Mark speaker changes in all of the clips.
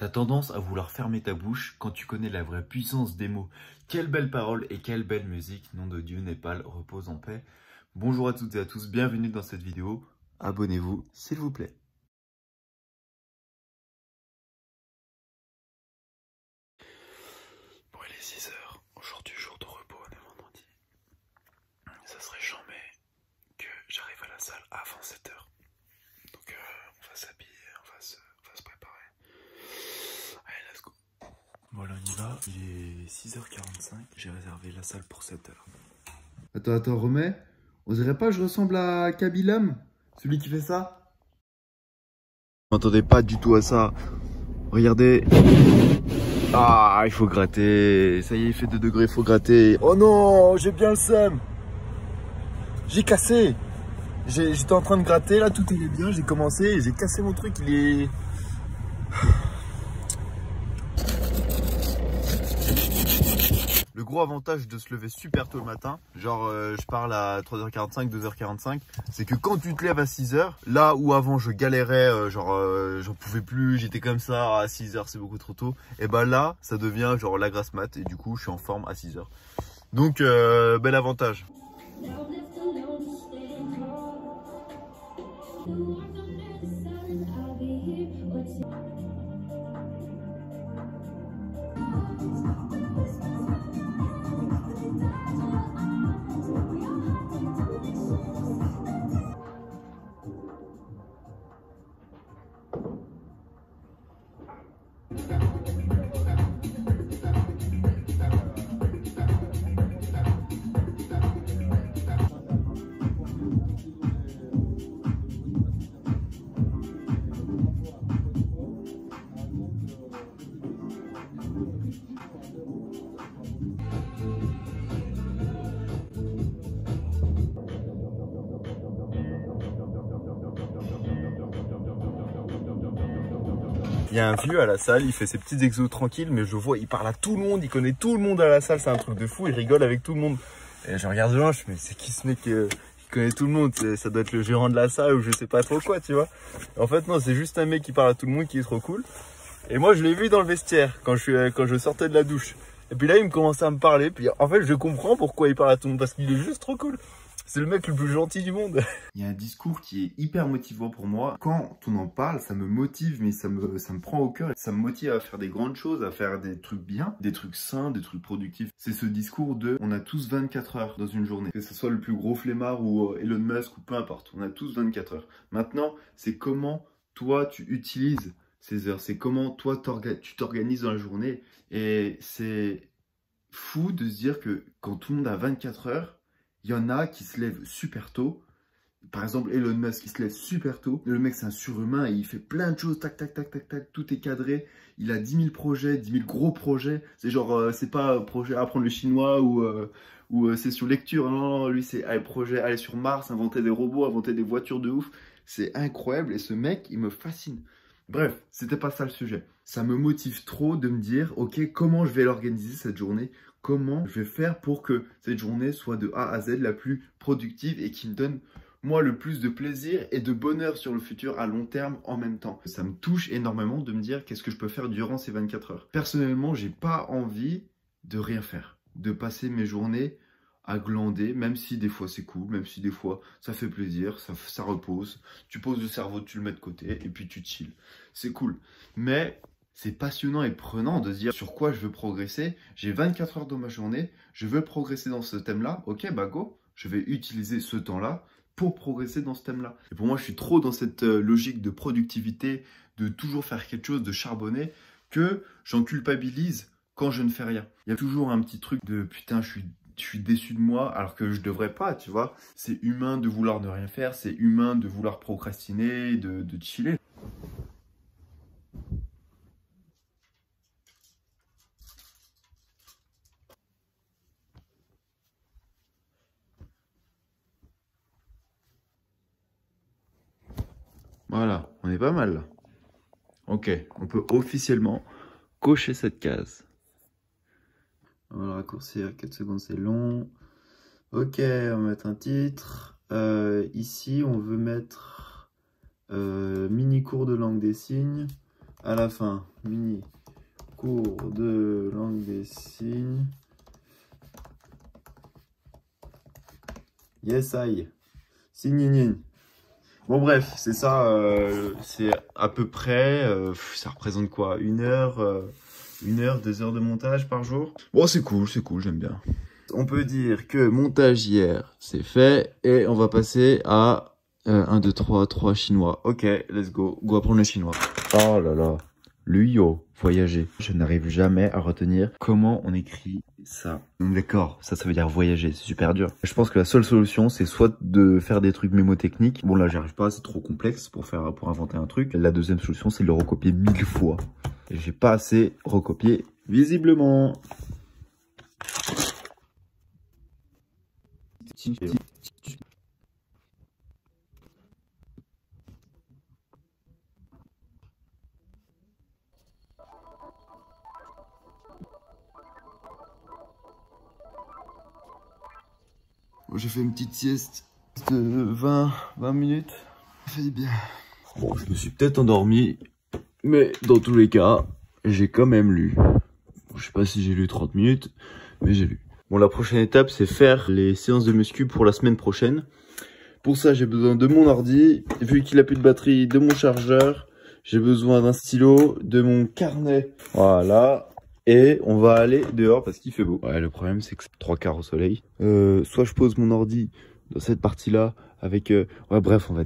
Speaker 1: T'as tendance à vouloir fermer ta bouche quand tu connais la vraie puissance des mots. Quelle belle parole et quelle belle musique, nom de Dieu, Népal, repose en paix. Bonjour à toutes et à tous, bienvenue dans cette vidéo. Abonnez-vous, s'il vous plaît. Bon, il est 6 h. Aujourd'hui, jour de repos, on est vendredi. Ça serait chambé que j'arrive à la salle avant 7 h. Donc, on va s'habiller, on va se préparer. Allez, let's go. Voilà, on y va. Il est 6 h 45. J'ai réservé la salle pour 7 h.
Speaker 2: Attends, remets. On dirait pas que je ressemble à Kabilam, celui qui fait ça?
Speaker 1: Je m'entendais pas du tout à ça. Regardez. Ah, il faut gratter. Ça y est, il fait 2 degrés, il faut gratter.
Speaker 2: Oh non, j'ai bien le seum. J'ai cassé. J'étais en train de gratter, là, tout allait bien. J'ai commencé, j'ai cassé mon truc, il est...
Speaker 1: Le gros avantage de se lever super tôt le matin, genre je parle à 3 h 45, 2 h 45, c'est que quand tu te lèves à 6 h, là où avant je galérais, j'en pouvais plus, j'étais comme ça, à 6 h c'est beaucoup trop tôt, et bah là ça devient genre la grasse mat et du coup je suis en forme à 6 h. Donc bel avantage. Il y a un vieux à la salle, il fait ses petits exos tranquilles, mais je vois, il parle à tout le monde, il connaît tout le monde à la salle, c'est un truc de fou, il rigole avec tout le monde. Et je regarde de loin, je me dis, mais c'est qui ce mec qui connaît tout le monde? Ça doit être le gérant de la salle ou je sais pas trop quoi, tu vois. En fait, non, c'est juste un mec qui parle à tout le monde qui est trop cool. Et moi, je l'ai vu dans le vestiaire quand je sortais de la douche. Et puis là, il me commençait à me parler, puis en fait, je comprends pourquoi il parle à tout le monde, parce qu'il est juste trop cool. C'est le mec le plus gentil du monde.
Speaker 2: Il y a un discours qui est hyper motivant pour moi. Quand on en parle, ça me motive, mais ça me prend au cœur. Ça me motive à faire des grandes choses, à faire des trucs bien, des trucs sains, des trucs productifs. C'est ce discours de on a tous 24 heures dans une journée. Que ce soit le plus gros flemmard ou Elon Musk ou peu importe. On a tous 24 heures. Maintenant, c'est comment toi tu utilises ces heures. C'est comment toi tu t'organises dans la journée. Et c'est fou de se dire que quand tout le monde a 24 heures, il y en a qui se lèvent super tôt. Par exemple, Elon Musk, il se lève super tôt. Le mec, c'est un surhumain et il fait plein de choses. Tac, tac, tac, tac, tac. Tout est cadré. Il a 10 000 projets, 10 000 gros projets. C'est genre, c'est pas projet apprendre le chinois ou c'est sur lecture. Non, non, lui, c'est projet aller sur Mars, inventer des robots, inventer des voitures de ouf. C'est incroyable et ce mec, il me fascine. Bref, c'était pas ça le sujet. Ça me motive trop de me dire, ok, comment je vais l'organiser cette journée? Comment je vais faire pour que cette journée soit de A à Z la plus productive et qui me donne, moi, le plus de plaisir et de bonheur sur le futur à long terme en même temps. Ça me touche énormément de me dire qu'est-ce que je peux faire durant ces 24 heures. Personnellement, j'ai pas envie de rien faire, de passer mes journées à glander, même si des fois c'est cool, même si des fois ça fait plaisir, ça repose. Tu poses le cerveau, tu le mets de côté et puis tu chill. C'est cool. Mais c'est passionnant et prenant de se dire sur quoi je veux progresser. J'ai 24 heures dans ma journée, je veux progresser dans ce thème-là. Ok, bah go, je vais utiliser ce temps-là pour progresser dans ce thème-là. Et pour moi, je suis trop dans cette logique de productivité, de toujours faire quelque chose, de charbonner, que j'en culpabilise quand je ne fais rien. Il y a toujours un petit truc de putain, je suis déçu de moi alors que je devrais pas, tu vois. C'est humain de vouloir ne rien faire, c'est humain de vouloir procrastiner, de chiller. Voilà, on est pas mal là. Ok, on peut officiellement cocher cette case. On va raccourcir 4 secondes, c'est long. Ok, on va mettre un titre. Ici, on veut mettre mini cours de langue des signes. À la fin, mini cours de langue des signes. Yes, I. Signinine. Bon, bref, c'est ça. C'est à peu près. Ça représente quoi? 2 heures de montage par jour? Bon, c'est cool, j'aime bien. On peut dire que montage hier, c'est fait. Et on va passer à 1, 2, 3 chinois. Ok, let's go. Go apprendre le chinois. Oh là là. Luyo, voyager. Je n'arrive jamais à retenir comment on écrit ça. D'accord, ça veut dire voyager, c'est super dur. Je pense que la seule solution, c'est soit de faire des trucs mémotechniques. Bon là, j'y arrive pas, c'est trop complexe pour inventer un truc. La deuxième solution, c'est de le recopier 1000 fois. Et j'ai pas assez recopié visiblement. J'ai fait une petite sieste de 20 minutes. Ça fait du bien. Bon, je me suis peut-être endormi, mais dans tous les cas, j'ai quand même lu. Je sais pas si j'ai lu 30 minutes, mais j'ai lu. Bon, la prochaine étape, c'est faire les séances de muscu pour la semaine prochaine. Pour ça, j'ai besoin de mon ordi, vu qu'il a plus de batterie, de mon chargeur. J'ai besoin d'un stylo, de mon carnet. Voilà. Et on va aller dehors parce qu'il fait beau. Ouais, le problème c'est que c'est 3/4 au soleil. Soit je pose mon ordi dans cette partie-là avec... Ouais, bref, on va...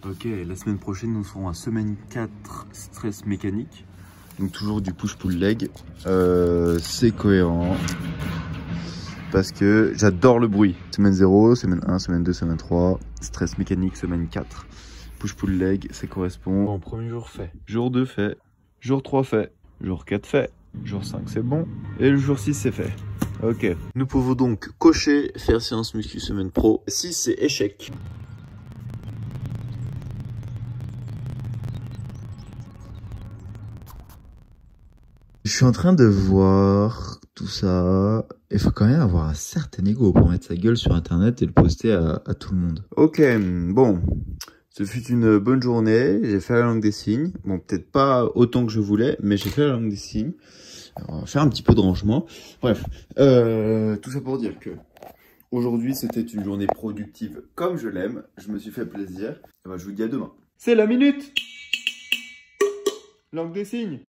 Speaker 2: Ok, la semaine prochaine, nous serons à semaine 4 stress mécanique. Donc toujours du push-pull leg. C'est cohérent. Parce que j'adore le bruit. Semaine 0, semaine 1, semaine 2, semaine 3. Stress mécanique, semaine 4. Push-pull leg, ça correspond. Bon, premier jour fait. Jour 2 fait. Jour 3 fait. Jour 4 fait. Jour 5 c'est bon. Et le jour 6 c'est fait. Ok. Nous pouvons donc cocher, faire séance muscu semaine pro. 6 c'est échec. Je suis en train de voir tout ça. Il faut quand même avoir un certain ego pour mettre sa gueule sur internet et le poster à tout le monde. Ok, bon. Ce fut une bonne journée, j'ai fait la langue des signes. Bon, peut-être pas autant que je voulais, mais j'ai fait la langue des signes. Alors, on va faire un petit peu de rangement. Bref, tout ça pour dire que aujourd'hui, c'était une journée productive comme je l'aime. Je me suis fait plaisir. Et ben, je vous dis à demain. C'est la minute! Langue des signes.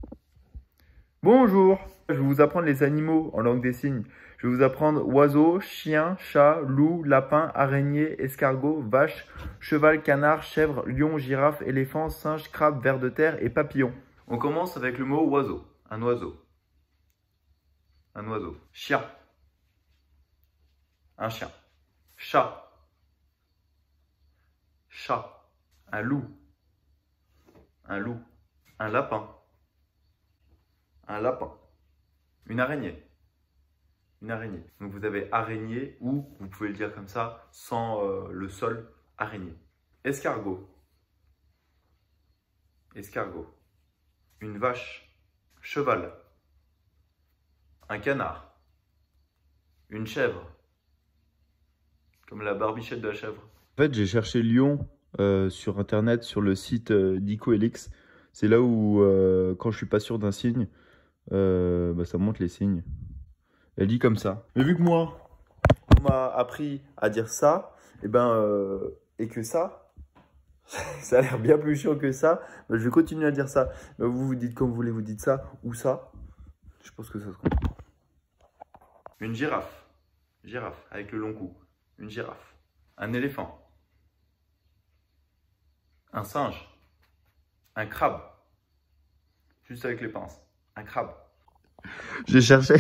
Speaker 2: Bonjour, je vais vous apprendre les animaux en langue des signes. Je vais vous apprendre oiseau, chien, chat, loup, lapin, araignée, escargot, vache, cheval, canard, chèvre, lion, girafe, éléphant, singe, crabe, ver de terre et papillon. On commence avec le mot oiseau. Un oiseau. Un oiseau. Chien. Un chien. Chat. Chat. Un loup. Un loup. Un lapin. Un lapin. Une araignée. Une araignée. Donc vous avez araignée ou vous pouvez le dire comme ça sans le sol, araignée. Escargot. Escargot. Une vache. Cheval. Un canard. Une chèvre. Comme la barbichette de la chèvre. En fait, j'ai cherché lion sur internet, sur le site d'EcoElix. C'est là où, quand je suis pas sûr d'un signe, ça montre les signes. Elle dit comme ça. Mais vu que moi, on m'a appris à dire ça, et que ça, ça a l'air bien plus chiant que ça, je vais continuer à dire ça. Vous vous dites comme vous voulez, vous dites ça ou ça. Je pense que ça se comprend. Une girafe. Girafe, avec le long cou. Une girafe. Un éléphant. Un singe. Un crabe. Juste avec les pinces. Un crabe. J'ai cherché.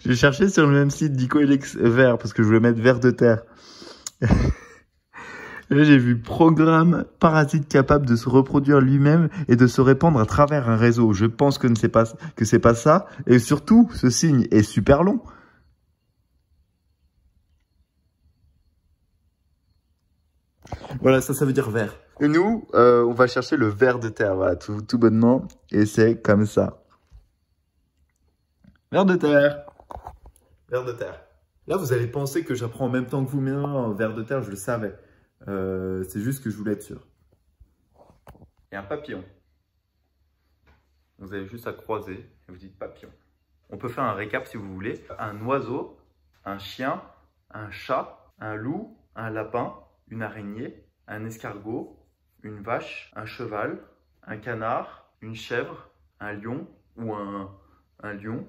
Speaker 2: J'ai cherché sur le même site d'EcoElix vert parce que je voulais mettre ver de terre. Et là, j'ai vu programme parasite capable de se reproduire lui-même et de se répandre à travers un réseau. Je pense que c'est pas ça. Et surtout, ce signe est super long. Voilà, ça veut dire vert. Et nous, on va chercher le ver de terre, voilà, tout bonnement. Et c'est comme ça. Ver de terre. Ver de terre. Là, vous allez penser que j'apprends en même temps que vous, mais non, ver de terre, je le savais. C'est juste que je voulais être sûr.
Speaker 1: Et un papillon. Vous avez juste à croiser et vous dites papillon. On peut faire un récap si vous voulez. Un oiseau, un chien, un chat, un loup, un lapin, une araignée, un escargot, une vache, un cheval, un canard, une chèvre, un lion ou un lion,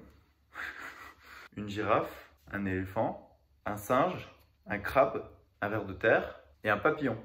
Speaker 1: une girafe, un éléphant, un singe, un crabe, un ver de terre et un papillon.